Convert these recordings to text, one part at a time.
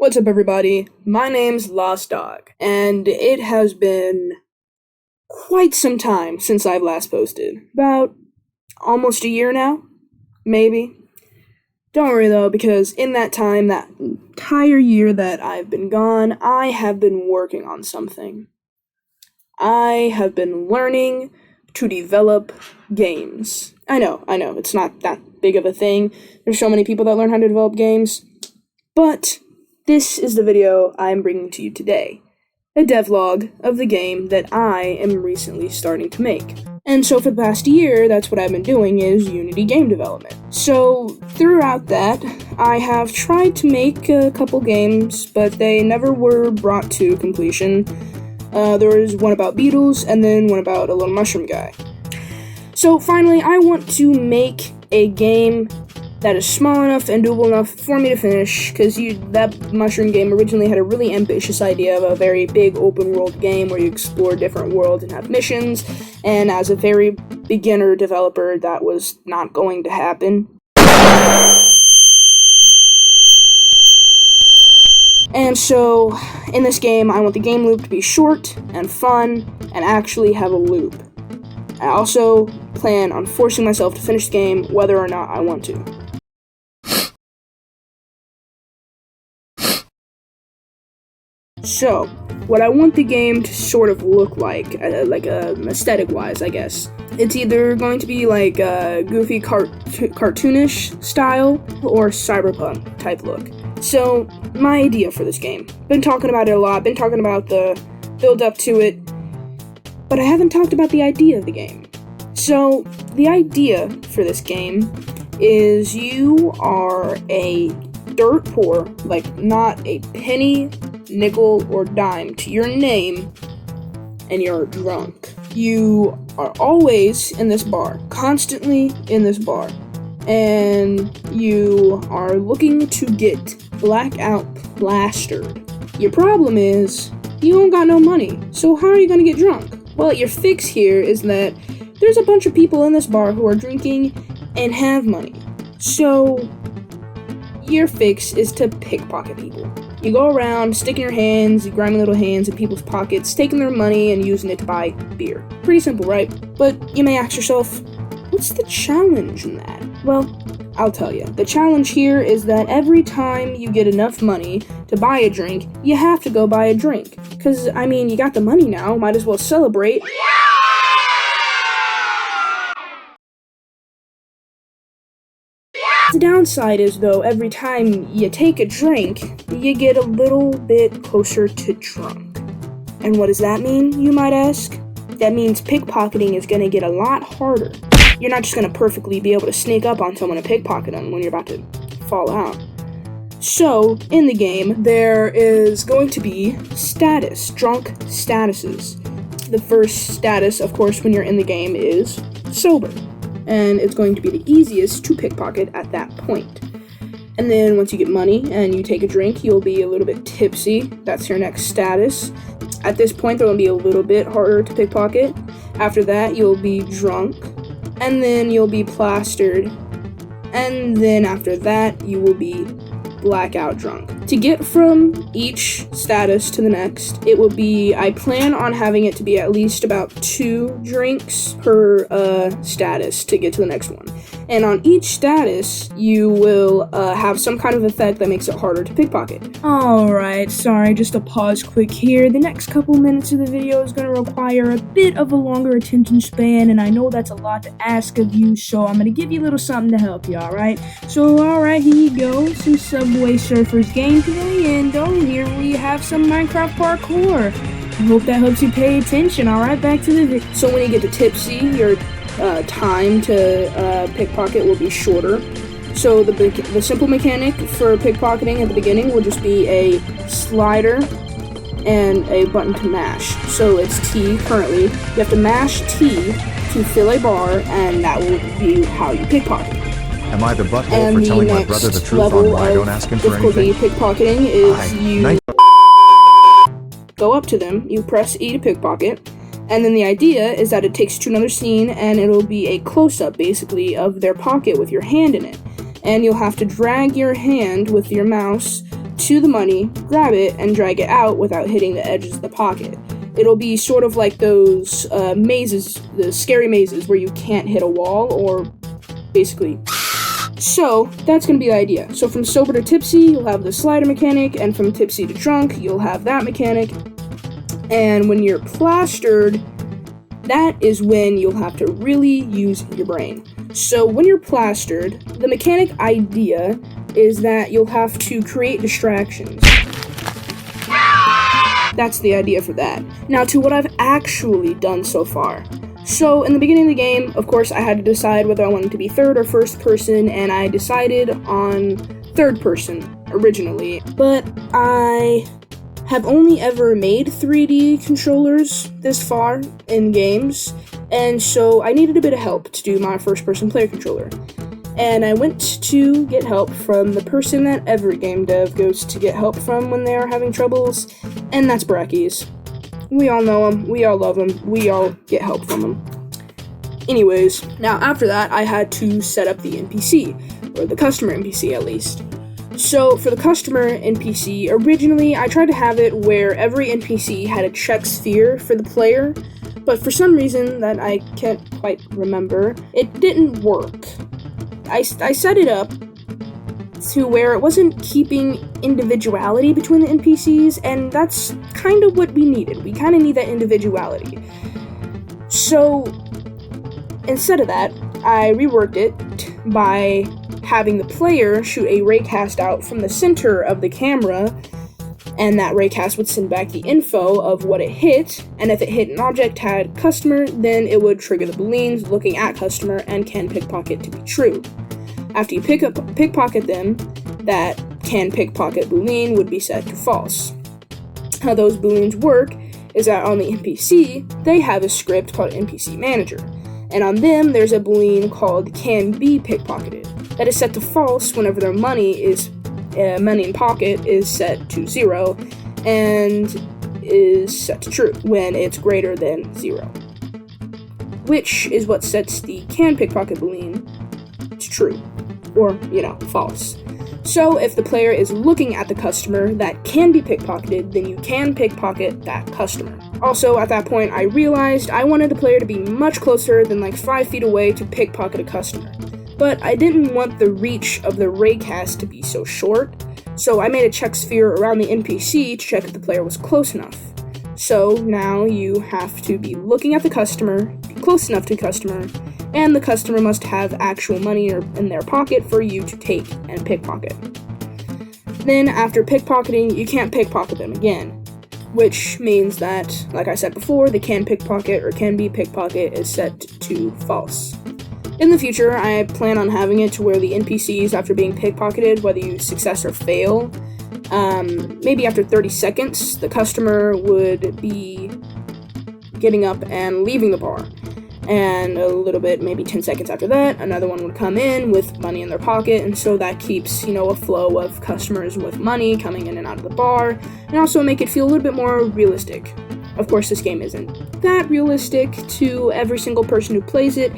What's up, everybody? My name's Lost Dog, and it has been quite some time since I've last posted. About almost a year now? Maybe. Don't worry though, because in that time, that entire year that I've been gone, I have been working on something. I have been learning to develop games. I know, it's not that big of a thing. There's so many people that learn how to develop games, but this is the video I'm bringing to you today, a devlog of the game that I am recently starting to make. And so for the past year, that's what I've been doing is Unity game development. So throughout that, I have tried to make a couple games, but they never were brought to completion. There was one about beetles, and then one about a little mushroom guy. So finally, I want to make a game that is small enough and doable enough for me to finish, because that mushroom game originally had a really ambitious idea of a very big open world game where you explore different worlds and have missions, and as a very beginner developer, that was not going to happen. And so, in this game, I want the game loop to be short and fun and actually have a loop. I also plan on forcing myself to finish the game whether or not I want to. So, what I want the game to sort of look like aesthetic-wise, I guess. It's either going to be like a goofy cartoonish style or cyberpunk type look. So, my idea for this game. Been talking about it a lot, been talking about the build-up to it, but I haven't talked about the idea of the game. So, the idea for this game is you are a dirt poor, like not a penny, nickel, or dime to your name, and you're drunk. You are always in this bar, constantly in this bar, and you are looking to get blackout plastered. Your problem is, you don't got no money, so how are you gonna get drunk? Well, your fix here is that there's a bunch of people in this bar who are drinking and have money. So, your fix is to pickpocket people. You go around, sticking your hands, your grimy little hands in people's pockets, taking their money and using it to buy beer. Pretty simple, right? But you may ask yourself, what's the challenge in that? Well, I'll tell you. The challenge here is that every time you get enough money to buy a drink, you have to go buy a drink. Because, I mean, you got the money now, might as well celebrate. The downside is, though, every time you take a drink, you get a little bit closer to drunk. And what does that mean, you might ask? That means pickpocketing is going to get a lot harder. You're not just going to perfectly be able to sneak up on someone and pickpocket them when you're about to fall out. So, in the game, there is going to be drunk statuses. The first status, of course, when you're in the game is sober. And it's going to be the easiest to pickpocket at that point. And then once you get money and you take a drink, you'll be a little bit tipsy. That's your next status. At this point, there will be a little bit harder to pickpocket. After that, you'll be drunk. And then you'll be plastered. And then after that, you will be blackout drunk. To get from each status to the next, it will be, I plan on having it to be at least about 2 drinks per status to get to the next one. And on each status, you will have some kind of effect that makes it harder to pickpocket. Alright, sorry, just a pause quick here. The next couple minutes of the video is going to require a bit of a longer attention span, and I know that's a lot to ask of you, so I'm going to give you a little something to help you, alright? So, alright, here you go, some Subway Surfers gameplay, and here we have some Minecraft parkour. I hope that helps you pay attention, alright? Back to the video. So when you get to tipsy, your time to pickpocket will be shorter. So the simple mechanic for pickpocketing at the beginning will just be a slider and a button to mash. So it's T currently. You have to mash T to fill a bar, and that will be how you pickpocket. Am I the butthole for telling my brother the truth on why I don't ask him for anything? Pickpocketing is you go up to them, you press E to pickpocket, and then the idea is that it takes you to another scene, and it'll be a close-up, basically, of their pocket with your hand in it. And you'll have to drag your hand with your mouse to the money, grab it, and drag it out without hitting the edges of the pocket. It'll be sort of like those mazes, the scary mazes where you can't hit a wall, or basically. So, that's going to be the idea. So from sober to tipsy, you'll have the slider mechanic, and from tipsy to drunk, you'll have that mechanic. And when you're plastered, that is when you'll have to really use your brain. So when you're plastered, the mechanic idea is that you'll have to create distractions. That's the idea for that. Now to what I've actually done so far. So in the beginning of the game, of course, I had to decide whether I wanted to be third or first person, and I decided on third person originally. But I have only ever made 3D controllers this far in games, and so I needed a bit of help to do my first person player controller. And I went to get help from the person that every game dev goes to get help from when they are having troubles, and that's Brackies. We all know him, we all love him, we all get help from him. Anyways, now after that, I had to set up the NPC, or the customer NPC at least. So for the customer NPC, originally I tried to have it where every NPC had a check sphere for the player, but for some reason that I can't quite remember, it didn't work. I set it up to where it wasn't keeping individuality between the NPCs, and that's kind of what we needed. We kind of need that individuality. So instead of that, I reworked it by having the player shoot a raycast out from the center of the camera, and that raycast would send back the info of what it hit, and if it hit an object tagged customer, then it would trigger the booleans looking at customer and can pickpocket to be true. After you pickpocket them, that can pickpocket boolean would be set to false. How those booleans work is that on the NPC, they have a script called NPC Manager, and on them there's a boolean called can be pickpocketed that is set to false whenever their money in pocket is set to 0, and is set to true when it's greater than 0, which is what sets the can pickpocket boolean to true, or, false. So if the player is looking at the customer that can be pickpocketed, then you can pickpocket that customer. Also, at that point, I realized I wanted the player to be much closer than like 5 feet away to pickpocket a customer. But I didn't want the reach of the raycast to be so short, so I made a check sphere around the NPC to check if the player was close enough. So now you have to be looking at the customer, be close enough to the customer, and the customer must have actual money in their pocket for you to take and pickpocket. Then after pickpocketing, you can't pickpocket them again, which means that, like I said before, the can pickpocket or can be pickpocket is set to false. In the future, I plan on having it to where the NPCs, after being pickpocketed, whether you success or fail, maybe after 30 seconds, the customer would be getting up and leaving the bar. And a little bit, maybe 10 seconds after that, another one would come in with money in their pocket, and so that keeps, a flow of customers with money coming in and out of the bar, and also make it feel a little bit more realistic. Of course, this game isn't that realistic to every single person who plays it,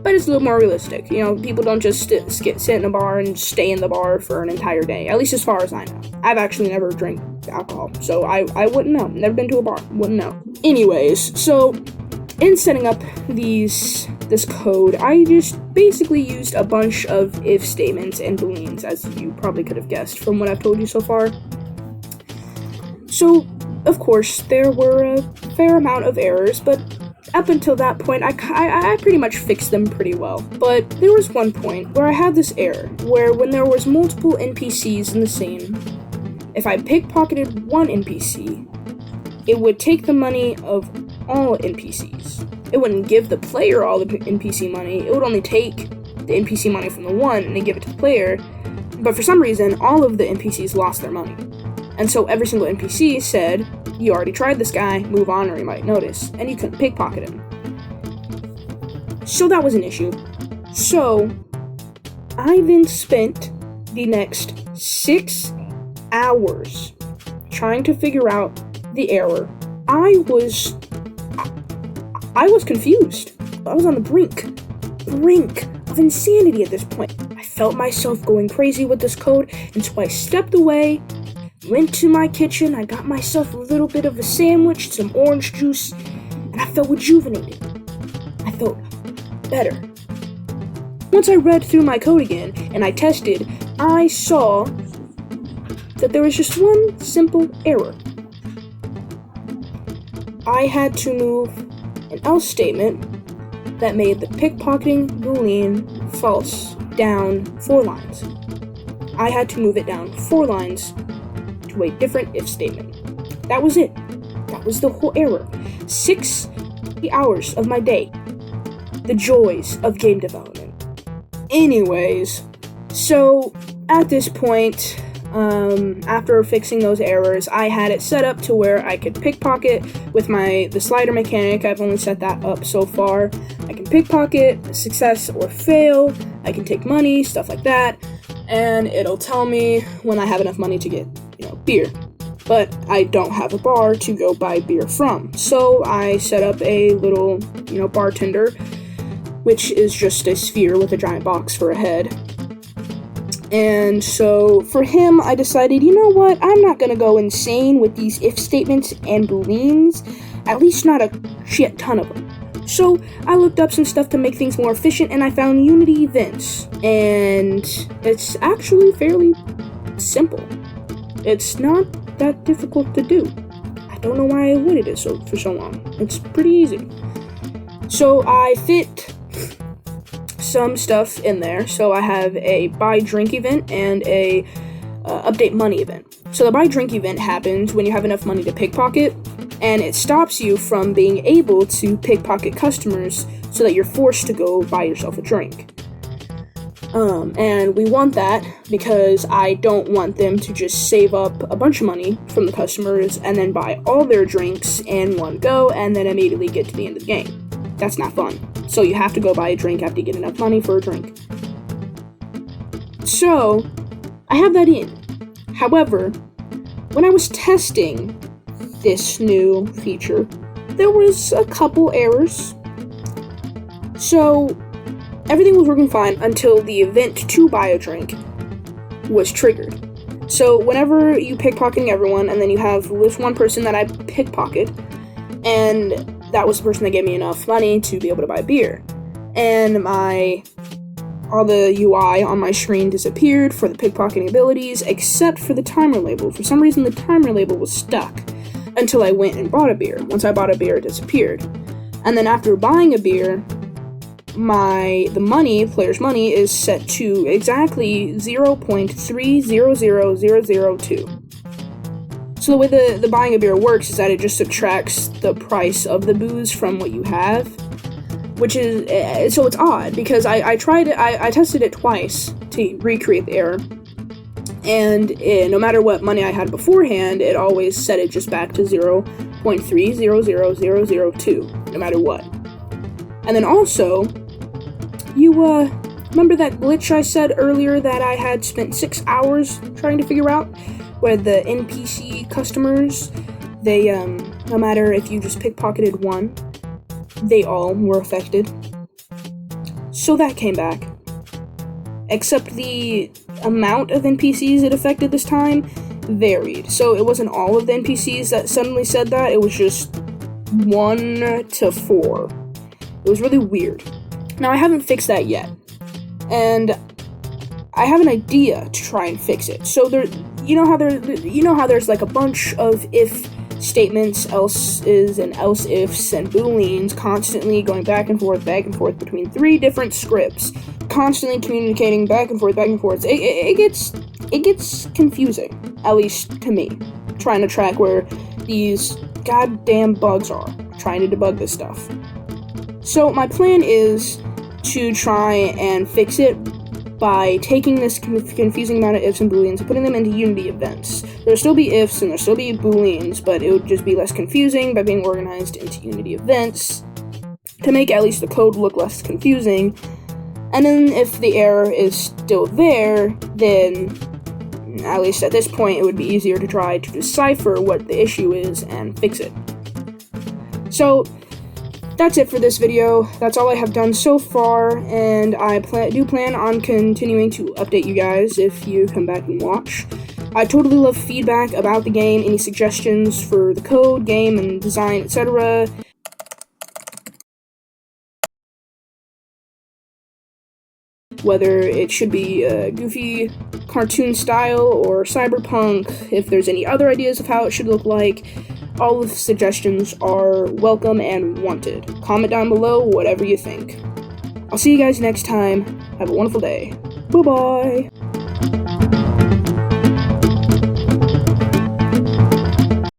but it's a little more realistic. People don't just sit in a bar and stay in the bar for an entire day, at least as far as I know. I've actually never drank alcohol, so I wouldn't know. Never been to a bar, wouldn't know. Anyways, so in setting up this code, I just basically used a bunch of if statements and booleans, as you probably could have guessed from what I've told you so far. So, of course, there were a fair amount of errors, but up until that point, I pretty much fixed them pretty well. But there was one point where I had this error, where when there was multiple NPCs in the scene, if I pickpocketed one NPC, it would take the money of all NPCs. It wouldn't give the player all the NPC money, it would only take the NPC money from the one and then give it to the player, but for some reason, all of the NPCs lost their money. And so every single NPC said, you already tried this guy, move on or you might notice, and you couldn't pickpocket him. So that was an issue. So, I then spent the next 6 hours trying to figure out the error. I was confused. I was on the brink of insanity at this point. I felt myself going crazy with this code, and so I stepped away Went to my kitchen, I got myself a little bit of a sandwich, some orange juice, and I felt rejuvenated. I felt better. Once I read through my code again and I tested, I saw that there was just one simple error. I had to move an else statement that made the pickpocketing boolean false down 4 lines. I had to move it down 4 lines to a different if statement. That was it. That was the whole error. 6 hours of my day. The joys of game development. Anyways, so at this point, after fixing those errors, I had it set up to where I could pickpocket with the slider mechanic. I've only set that up so far. I can pickpocket, success or fail. I can take money, stuff like that, and it'll tell me when I have enough money to get, beer. But I don't have a bar to go buy beer from, so I set up a little, bartender, which is just a sphere with a giant box for a head. And so for him, I decided, you know what, I'm not gonna go insane with these if statements and booleans, at least not a shit ton of them. So I looked up some stuff to make things more efficient, and I found Unity events, and it's actually fairly simple. It's not that difficult to do. I don't know why I waited it for so long. It's pretty easy. So I fit some stuff in there. So I have a buy drink event and a update money event. So the buy drink event happens when you have enough money to pickpocket, and it stops you from being able to pickpocket customers so that you're forced to go buy yourself a drink. And we want that because I don't want them to just save up a bunch of money from the customers and then buy all their drinks in one go and then immediately get to the end of the game. That's not fun. So you have to go buy a drink after you get enough money for a drink. So, I have that in. However, when I was testing this new feature, there was a couple errors. So, everything was working fine until the event to buy a drink was triggered. So, whenever you pickpocketing everyone, and then you have this one person that I pickpocket, and that was the person that gave me enough money to be able to buy beer. And all the UI on my screen disappeared for the pickpocketing abilities, except for the timer label. For some reason, the timer label was stuck until I went and bought a beer. Once I bought a beer, it disappeared. And then after buying a beer, the player's money, is set to exactly 0.300002. So the way the buying a beer works is that it just subtracts the price of the booze from what you have, which is, so it's odd, because I tested it twice to recreate the error, and no matter what money I had beforehand, it always set it just back to 0.300002, no matter what. And then also, you remember that glitch I said earlier that I had spent 6 hours trying to figure out? Where the NPC customers, they, no matter if you just pickpocketed one, they all were affected. So that came back. Except the amount of NPCs it affected this time varied. So it wasn't all of the NPCs that suddenly said that, it was just 1 to 4. It was really weird. Now, I haven't fixed that yet. And I have an idea to try and fix it. So you know how there's like a bunch of if statements, else's and else ifs and booleans constantly going back and forth between 3 different scripts, constantly communicating back and forth. It gets confusing, at least to me, trying to track where these goddamn bugs are, trying to debug this stuff. So my plan is to try and fix it by taking this confusing amount of ifs and booleans and putting them into Unity events. There'll still be ifs and there'll still be booleans, but it would just be less confusing by being organized into Unity events to make at least the code look less confusing. And then if the error is still there, then at least at this point it would be easier to try to decipher what the issue is and fix it. So that's it for this video. That's all I have done so far, and I do plan on continuing to update you guys if you come back and watch. I totally love feedback about the game, any suggestions for the code, game, and design, etc. Whether it should be goofy cartoon style or cyberpunk, if there's any other ideas of how it should look like, all of the suggestions are welcome and wanted. Comment down below whatever you think. I'll see you guys next time. Have a wonderful day. Bye-bye.